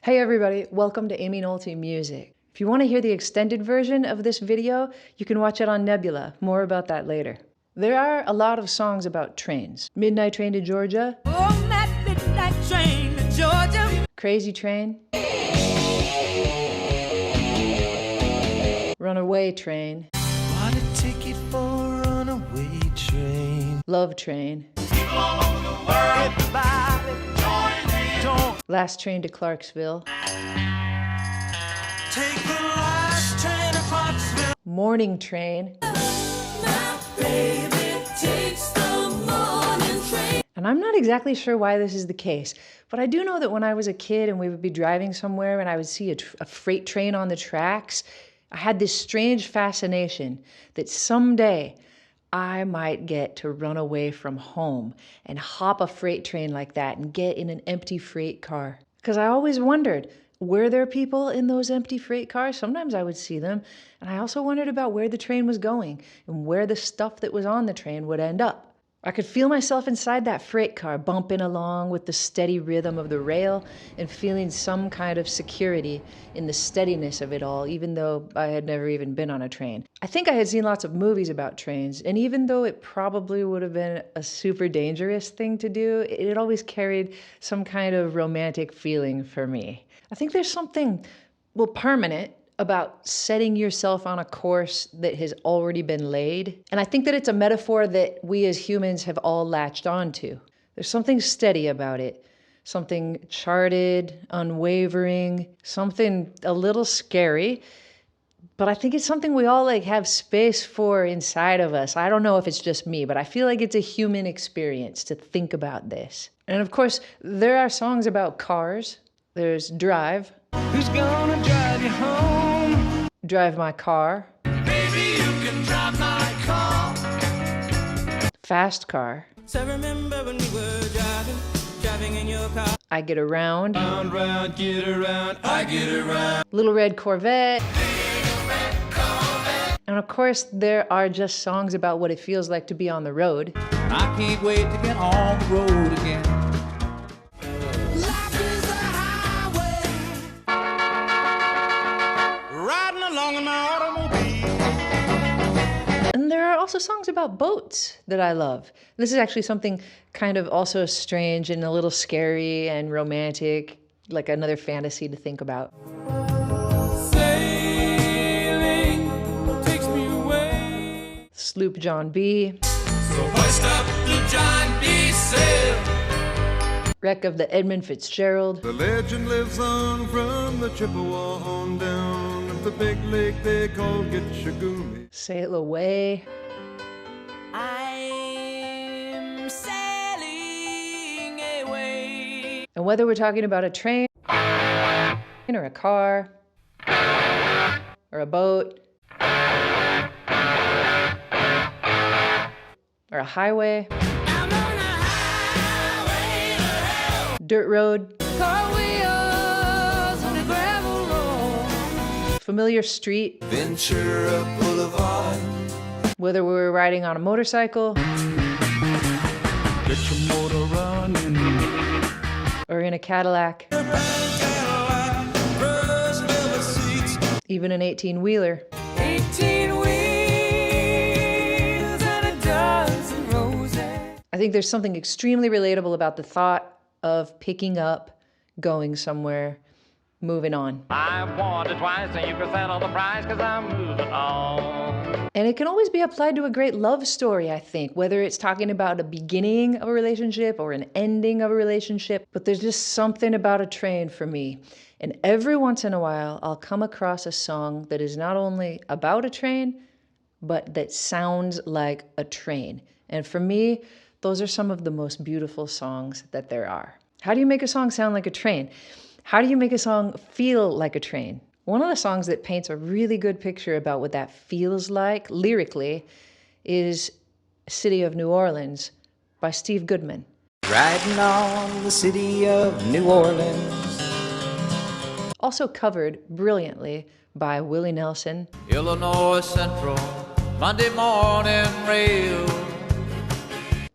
Hey everybody, welcome to Amy Nolte Music. If you want to hear the extended version of this video, you can watch it on Nebula. More about that later. There are a lot of songs about trains. Midnight Train to Georgia. Oh, that midnight train to Georgia. Crazy Train. Runaway Train. Bought a ticket for a runaway train. Love Train. People all over the world. Everybody join in. Last Train to Clarksville. Take the last train to Clarksville. Morning Train. My baby takes the morning train. And I'm not exactly sure why this is the case, but I do know that when I was a kid and we would be driving somewhere and I would see a freight train on the tracks, I had this strange fascination that someday I might get to run away from home and hop a freight train like that and get in an empty freight car. Because I always wondered, were there people in those empty freight cars? Sometimes I would see them. And I also wondered about where the train was going and where the stuff that was on the train would end up. I could feel myself inside that freight car, bumping along with the steady rhythm of the rail and feeling some kind of security in the steadiness of it all, even though I had never even been on a train. I think I had seen lots of movies about trains, and even though it probably would have been a super dangerous thing to do, it always carried some kind of romantic feeling for me. I think there's something, permanent about setting yourself on a course that has already been laid. And I think that it's a metaphor that we as humans have all latched onto. There's something steady about it, something charted, unwavering, something a little scary, but I think it's something we all have space for inside of us. I don't know if it's just me, but I feel like it's a human experience to think about this. And of course, there are songs about cars. There's Drive. Who's gonna drive you home? Drive My Car. Baby, you can drive my car. Fast Car. So remember when we were driving in your car. I Get Around. Round, round, get around, I get around. Little Red Corvette. And of course, there are just songs about what it feels like to be on the road. I can't wait to get on the road again. Life is a highway. Riding along in my automobile. And there are also songs about boats that I love. This is actually something kind of also strange and a little scary and romantic, like another fantasy to think about. Sailing takes me away. Sloop John B. So hoist up the John B. sail. Wreck of the Edmund Fitzgerald. The legend lives on from the Chippewa on down of the big lake they call Gitchagumi. Sail Away. I'm sailing away. And whether we're talking about a train or a car or a boat or a highway, I'm on a highway to hell. dirt road, Car wheels on a gravel road. familiar street, Ventura Boulevard. whether we were riding on a motorcycle Get your motor running. or in a Cadillac, even an 18-wheeler. 18 wheels and a dozen roses. I think there's something extremely relatable about the thought of picking up, going somewhere, moving on. I've wanted twice and you can settle the price cause I'm moving on. And it can always be applied to a great love story, I think, whether it's talking about a beginning of a relationship or an ending of a relationship. But there's just something about a train for me. And every once in a while, I'll come across a song that is not only about a train, but that sounds like a train. And for me, those are some of the most beautiful songs that there are. How do you make a song sound like a train? How do you make a song feel like a train? One of the songs that paints a really good picture about what that feels like lyrically is City of New Orleans by Steve Goodman. Riding on the city of New Orleans. Also covered brilliantly by Willie Nelson Illinois Central, Monday morning rail.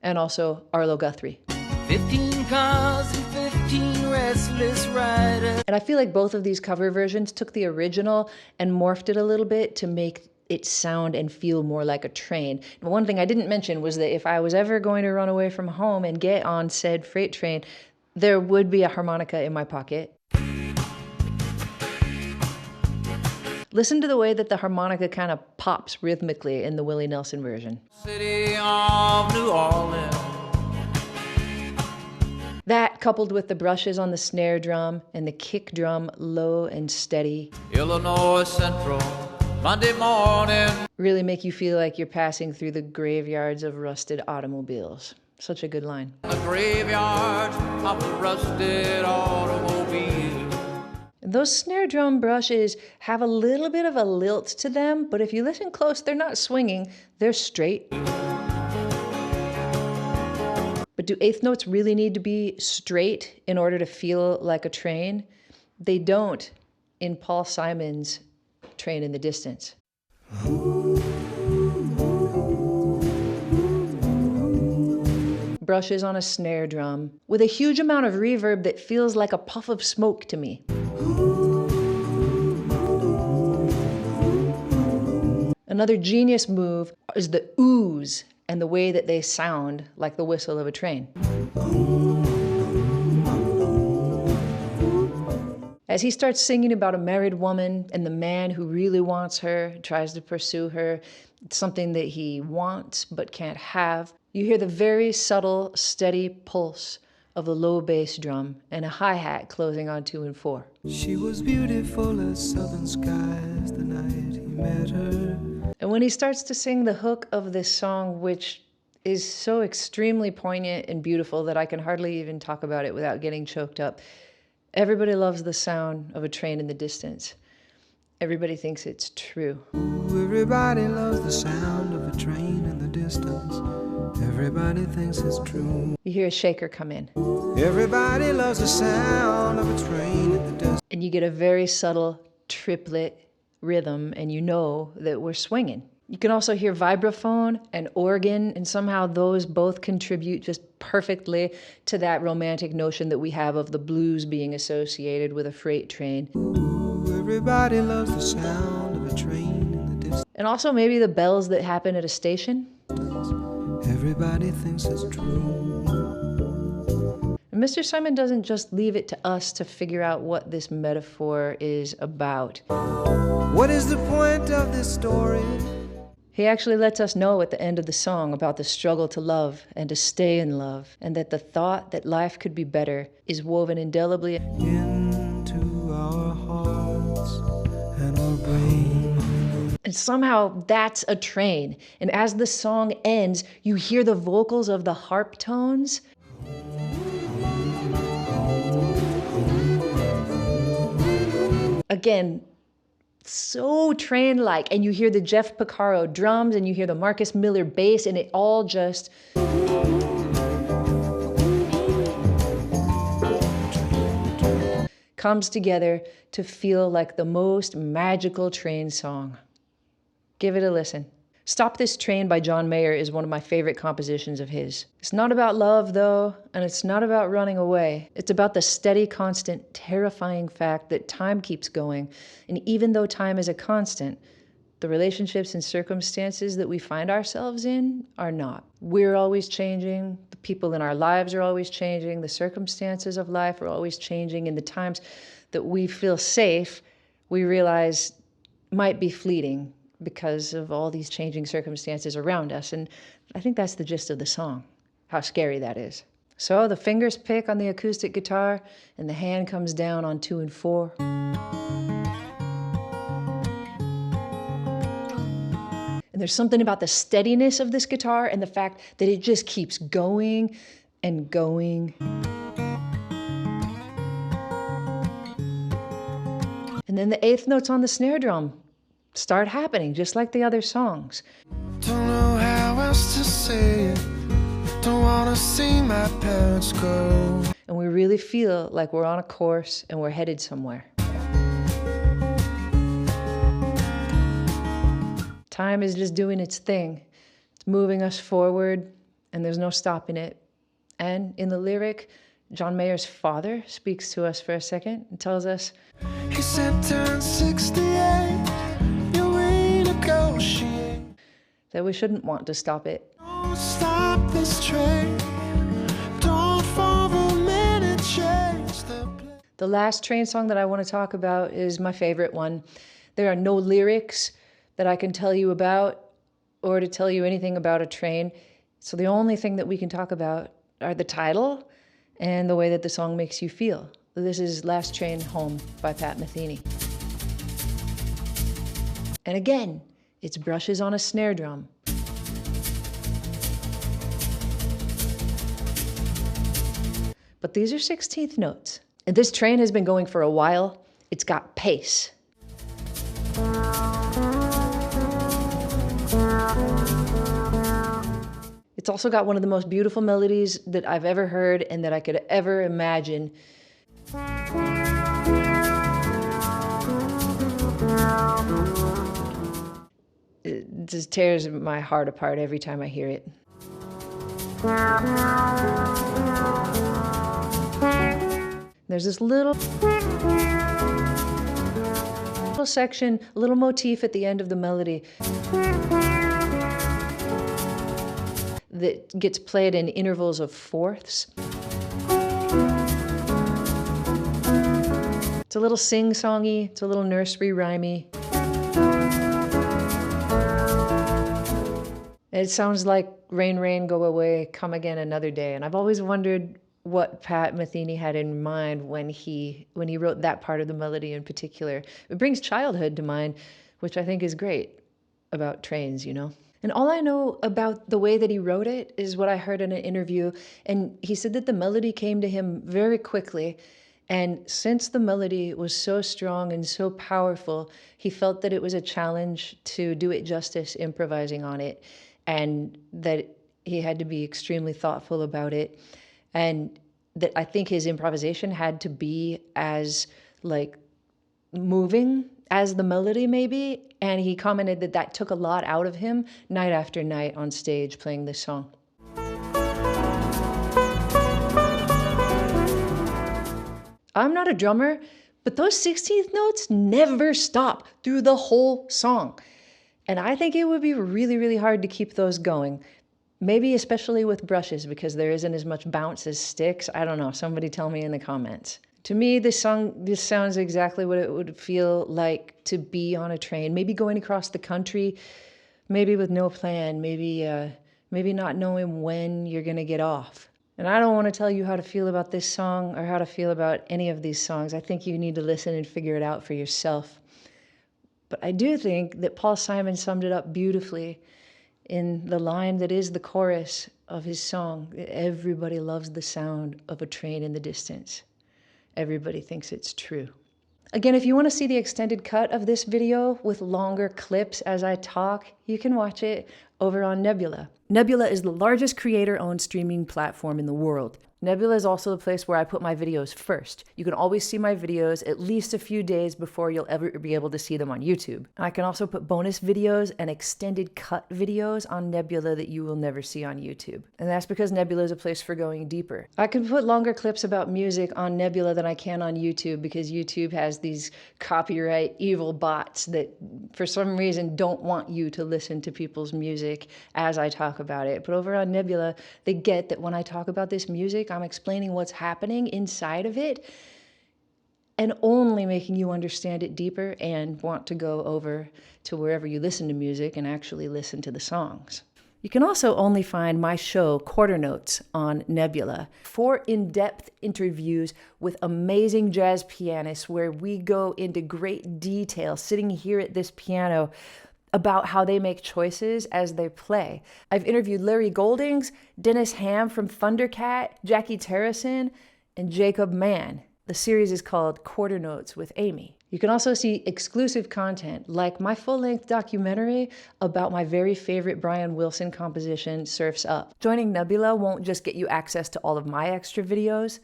and also Arlo Guthrie. 15 cars and 15 18 restless riders. And I feel like both of these cover versions took the original and morphed it a little bit to make it sound and feel more like a train. And one thing I didn't mention was that if I was ever going to run away from home and get on said freight train, there would be a harmonica in my pocket. Listen to the way that the harmonica kind of pops rhythmically in the Willie Nelson version. City of New Orleans. That, coupled with the brushes on the snare drum and the kick drum low and steady, Illinois Central, Monday morning. really make you feel like you're passing through the graveyards of rusted automobiles. Such a good line. The graveyard of the rusted automobile. And those snare drum brushes have a little bit of a lilt to them, but if you listen close, they're not swinging, they're straight. But do eighth notes really need to be straight in order to feel like a train? They don't in Paul Simon's Train in the Distance. Brushes on a snare drum with a huge amount of reverb that feels like a puff of smoke to me. Another genius move is the oohs and the way that they sound like the whistle of a train. As he starts singing about a married woman and the man who really wants her, tries to pursue her, it's something that he wants but can't have, you hear the very subtle, steady pulse of the low bass drum and a hi-hat closing on 2 and 4. She was beautiful as southern skies the night he met her. And when he starts to sing the hook of this song, which is so extremely poignant and beautiful that I can hardly even talk about it without getting choked up, everybody loves the sound of a train in the distance. Everybody thinks it's true. Ooh, everybody loves the sound of a train in the distance. Everybody thinks it's true. You hear a shaker come in, Everybody loves the sound of a train in the distance. and you get a very subtle triplet rhythm, and you know that we're swinging. You can also hear vibraphone and organ, and somehow those both contribute just perfectly to that romantic notion that we have of the blues being associated with a freight train. Ooh, everybody loves the sound of a train in the distance. And also maybe the bells that happen at a station. Everybody thinks it's true. And Mr. Simon doesn't just leave it to us to figure out what this metaphor is about. What is the point of this story? He actually lets us know at the end of the song about the struggle to love and to stay in love, and that the thought that life could be better is woven indelibly Into our hearts and our brains. and somehow that's a train. And as the song ends, you hear the vocals of the harp tones. Again, so train-like, and you hear the Jeff Porcaro drums and you hear the Marcus Miller bass, and it all just comes together to feel like the most magical train song. Give it a listen. Stop This Train by John Mayer is one of my favorite compositions of his. It's not about love, though, and it's not about running away. It's about the steady, constant, terrifying fact that time keeps going, and even though time is a constant, the relationships and circumstances that we find ourselves in are not. We're always changing, the people in our lives are always changing, the circumstances of life are always changing, and the times that we feel safe, we realize might be fleeting because of all these changing circumstances around us. And I think that's the gist of the song, how scary that is. So the fingers pick on the acoustic guitar and the hand comes down on 2 and 4. And there's something about the steadiness of this guitar and the fact that it just keeps going and going. And then the eighth notes on the snare drum start happening, just like the other songs. Don't know how else to say it. Don't wanna see my parents go. And we really feel like we're on a course and we're headed somewhere. Time is just doing its thing. It's moving us forward, and there's no stopping it. And in the lyric, John Mayer's father speaks to us for a second and tells us, He said, turn 68, you renegotiate. that we shouldn't want to stop it. Don't stop this train. Don't for a minute change the place. The last train song that I want to talk about is my favorite one. There are no lyrics that I can tell you about or to tell you anything about a train. So the only thing that we can talk about are the title and the way that the song makes you feel. This is Last Train Home by Pat Metheny. And again, it's brushes on a snare drum. But these are 16th notes. And this train has been going for a while. It's got pace. It's also got one of the most beautiful melodies that I've ever heard and that I could ever imagine. It just tears my heart apart every time I hear it. There's this little section, a little motif at the end of the melody that gets played in intervals of fourths. It's a little sing-songy, it's a little nursery rhymey. It sounds like Rain, Rain, Go Away, Come Again Another Day. And I've always wondered what Pat Metheny had in mind when he wrote that part of the melody in particular. It brings childhood to mind, which I think is great about trains, you know? And all I know about the way that he wrote it is what I heard in an interview. And he said that the melody came to him very quickly. And since the melody was so strong and so powerful, he felt that it was a challenge to do it justice improvising on it, and that he had to be extremely thoughtful about it. And that I think his improvisation had to be as like moving as the melody maybe. And he commented that that took a lot out of him night after night on stage playing this song. I'm not a drummer, but those 16th notes never stop through the whole song. And I think it would be really, really hard to keep those going. Maybe especially with brushes, because there isn't as much bounce as sticks. I don't know, somebody tell me in the comments. To me, this sounds exactly what it would feel like to be on a train, maybe going across the country, maybe with no plan, maybe not knowing when you're gonna get off. And I don't want to tell you how to feel about this song or how to feel about any of these songs. I think you need to listen and figure it out for yourself. But I do think that Paul Simon summed it up beautifully in the line that is the chorus of his song. Everybody loves the sound of a train in the distance. Everybody thinks it's true. Again, if you want to see the extended cut of this video with longer clips as I talk, you can watch it over on Nebula. Nebula is the largest creator-owned streaming platform in the world. Nebula is also the place where I put my videos first. You can always see my videos at least a few days before you'll ever be able to see them on YouTube. And I can also put bonus videos and extended cut videos on Nebula that you will never see on YouTube. And that's because Nebula is a place for going deeper. I can put longer clips about music on Nebula than I can on YouTube because YouTube has these copyright evil bots that for some reason don't want you to listen to people's music as I talk about it. But over on Nebula, they get that when I talk about this music, I'm explaining what's happening inside of it and only making you understand it deeper and want to go over to wherever you listen to music and actually listen to the songs. You can also only find my show, Quarter Notes, on Nebula. 4 in-depth interviews with amazing jazz pianists where we go into great detail, sitting here at this piano, about how they make choices as they play. I've interviewed Larry Goldings, Dennis Ham from Thundercat, Jackie Terrison, and Jacob Mann. The series is called Quarter Notes with Amy. You can also see exclusive content like my full-length documentary about my very favorite Brian Wilson composition, Surf's Up. Joining Nebula won't just get you access to all of my extra videos,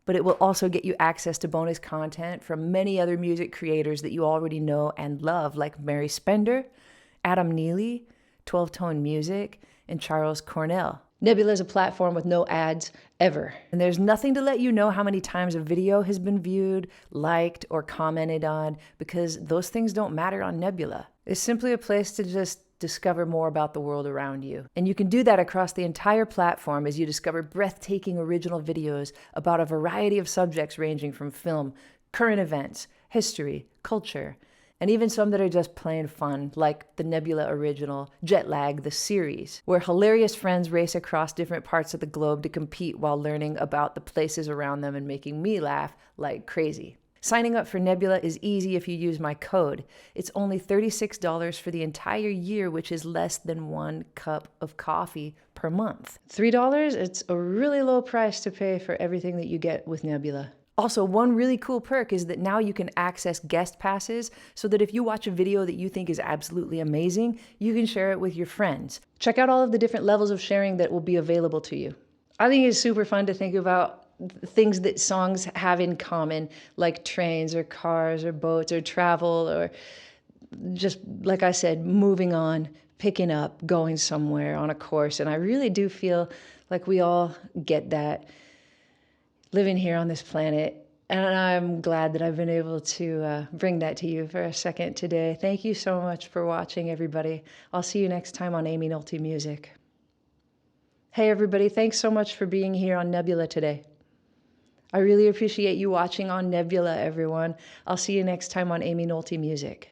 but it will also get you access to bonus content from many other music creators that you already know and love, like Mary Spender, Adam Neely, 12 Tone Music, and Charles Cornell. Nebula is a platform with no ads ever. And there's nothing to let you know how many times a video has been viewed, liked, or commented on, because those things don't matter on Nebula. It's simply a place to just discover more about the world around you. And you can do that across the entire platform as you discover breathtaking original videos about a variety of subjects ranging from film, current events, history, culture, and even some that are just plain fun, like the Nebula original Jet Lag, the series, where hilarious friends race across different parts of the globe to compete while learning about the places around them and making me laugh like crazy. Signing up for Nebula is easy if you use my code. It's only $36 for the entire year, which is less than 1 cup of coffee per month. $3, it's a really low price to pay for everything that you get with Nebula. Also, one really cool perk is that now you can access guest passes so that if you watch a video that you think is absolutely amazing, you can share it with your friends. Check out all of the different levels of sharing that will be available to you. I think it's super fun to think about things that songs have in common, like trains or cars or boats or travel, or just, like I said, moving on, picking up, going somewhere on a course. And I really do feel like we all get that living here on this planet. And I'm glad that I've been able to bring that to you for a second today. Thank you so much for watching, everybody. I'll see you next time on Amy Nolte Music. Hey, everybody, thanks so much for being here on Nebula today. I really appreciate you watching on Nebula, everyone. I'll see you next time on Amy Nolte Music.